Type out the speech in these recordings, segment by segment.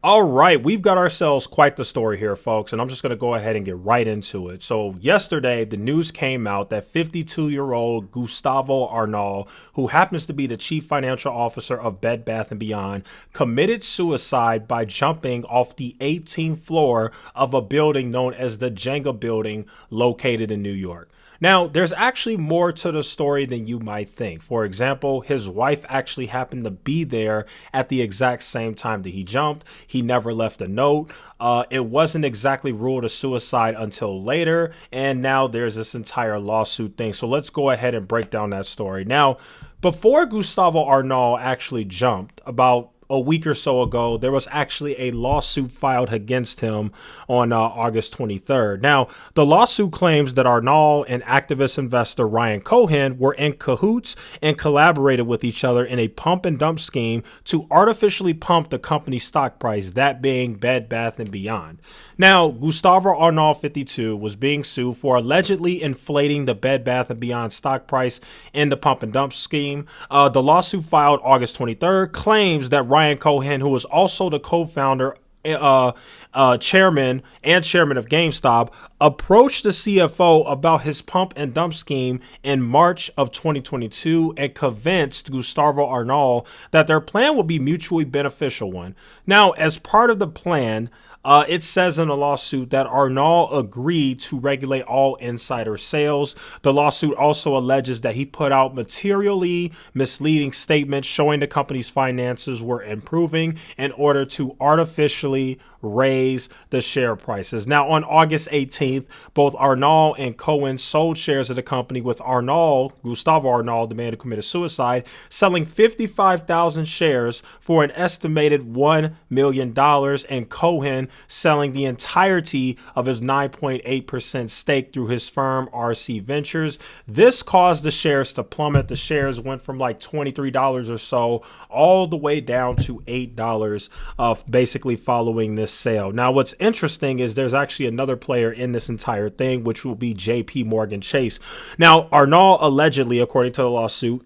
All right, we've got ourselves quite the story here, folks, and I'm just going to go ahead and get right into it. So yesterday, the news came out that 52-year-old Gustavo Arnal, who happens to be the chief financial officer of Bed Bath Beyond, committed suicide by jumping off the 18th floor of a building known as the Jenga building located in New York. Now, there's actually more to the story than you might think. For example, his wife actually happened to be there at the exact same time that he jumped. He never left a note. It wasn't exactly ruled a suicide until later. And now there's this entire lawsuit thing. So let's go ahead and break down that story. Now, before Gustavo Arnal actually jumped, about a week or so ago, there was actually a lawsuit filed against him on August 23rd. Now, the lawsuit claims that Arnal and activist investor Ryan Cohen were in cahoots and collaborated with each other in a pump and dump scheme to artificially pump the company's stock price, that being Bed Bath & Beyond. Now, Gustavo Arnal, 52, was being sued for allegedly inflating the Bed Bath & Beyond stock price in the pump and dump scheme. The lawsuit filed August 23rd claims that Ryan Cohen, who is also the co-founder, chairman of GameStop, approached the CFO about his pump and dump scheme in March of 2022 and convinced Gustavo Arnal that their plan would be mutually beneficial one. Now, as part of the plan, it says in the lawsuit that Arnal agreed to regulate all insider sales. The lawsuit also alleges that he put out materially misleading statements showing the company's finances were improving in order to artificially raise the share prices. Now, on August 18th, both Arnal and Cohen sold shares of the company, with Gustavo Arnal, the man who committed suicide, selling 55,000 shares for an estimated $1 million, and Cohen selling the entirety of his 9.8% stake through his firm RC Ventures. This caused the shares to plummet. The shares went from like $23 or so all the way down to $8, basically following this sale. Now, what's interesting is there's actually another player in this entire thing, which will be JP Morgan Chase. Now, Arnal allegedly, according to the lawsuit,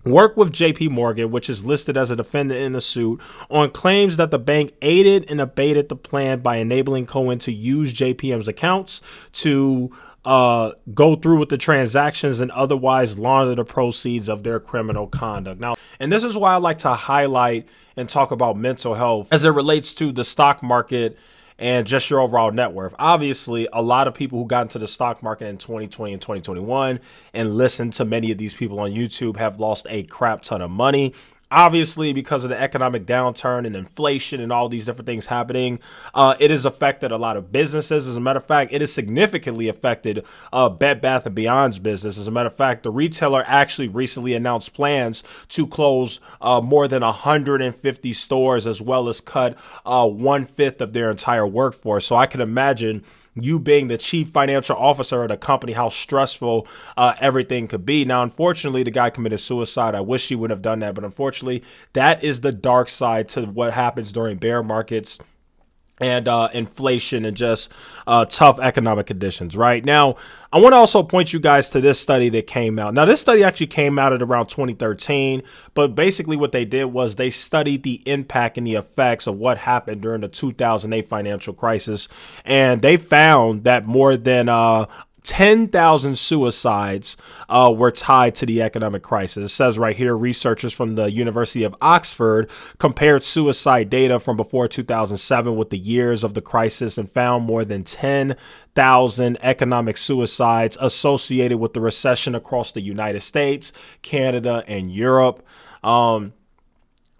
worked with JP Morgan, which is listed as a defendant in the suit, on claims that the bank aided and abetted the plan by enabling Cohen to use JPM's accounts to go through with the transactions and otherwise launder the proceeds of their criminal conduct. Now, and this is why I like to highlight and talk about mental health as it relates to the stock market and just your overall net worth. Obviously, a lot of people who got into the stock market in 2020 and 2021 and listened to many of these people on YouTube have lost a crap ton of money. Obviously, because of the economic downturn and inflation and all these different things happening, it has affected a lot of businesses. As a matter of fact, it has significantly affected Bed Bath & Beyond's business. As a matter of fact, the retailer actually recently announced plans to close more than 150 stores, as well as cut 1/5 of their entire workforce. So I can imagine, you being the chief financial officer of the company, how stressful everything could be. Now, unfortunately, the guy committed suicide. I wish he would have done that, but unfortunately, that is the dark side to what happens during bear markets and inflation and just tough economic conditions. Right now, I want to also point you guys to this study that came out. Now, this study actually came out at around 2013, but basically what they did was they studied the impact and the effects of what happened during the 2008 financial crisis, and they found that more than 10,000 suicides were tied to the economic crisis. It says right here, researchers from the University of Oxford compared suicide data from before 2007 with the years of the crisis and found more than 10,000 economic suicides associated with the recession across the United States, Canada, and Europe.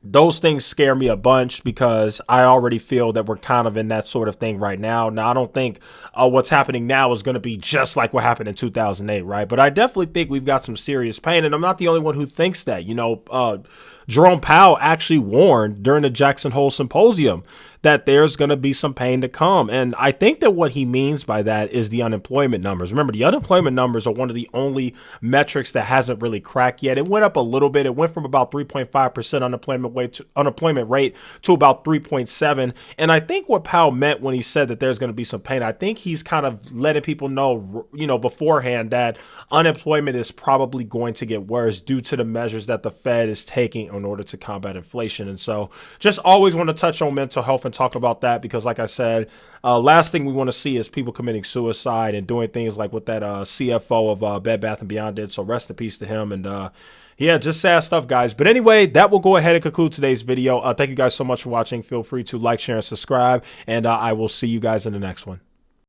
Those things scare me a bunch because I already feel that we're kind of in that sort of thing right now. Now, I don't think what's happening now is going to be just like what happened in 2008, right? But I definitely think we've got some serious pain, and I'm not the only one who thinks that. You know, Jerome Powell actually warned during the Jackson Hole Symposium that there's going to be some pain to come. And I think that what he means by that is the unemployment numbers. Remember, the unemployment numbers are one of the only metrics that hasn't really cracked yet. It went up a little bit. It went from about 3.5% unemployment rate to about 3.7. And I think what Powell meant when he said that there's going to be some pain, I think he's kind of letting people know, beforehand that unemployment is probably going to get worse due to the measures that the Fed is taking in order to combat inflation. And so just always want to touch on mental health and talk about that because, like I said, last thing we want to see is people committing suicide and doing things like what that CFO of Bed Bath Beyond did. So rest in peace to him. And yeah, just sad stuff, guys. But anyway, that will go ahead and conclude today's video. Thank you guys so much for watching. Feel free to like, share, and subscribe. And I will see you guys in the next one.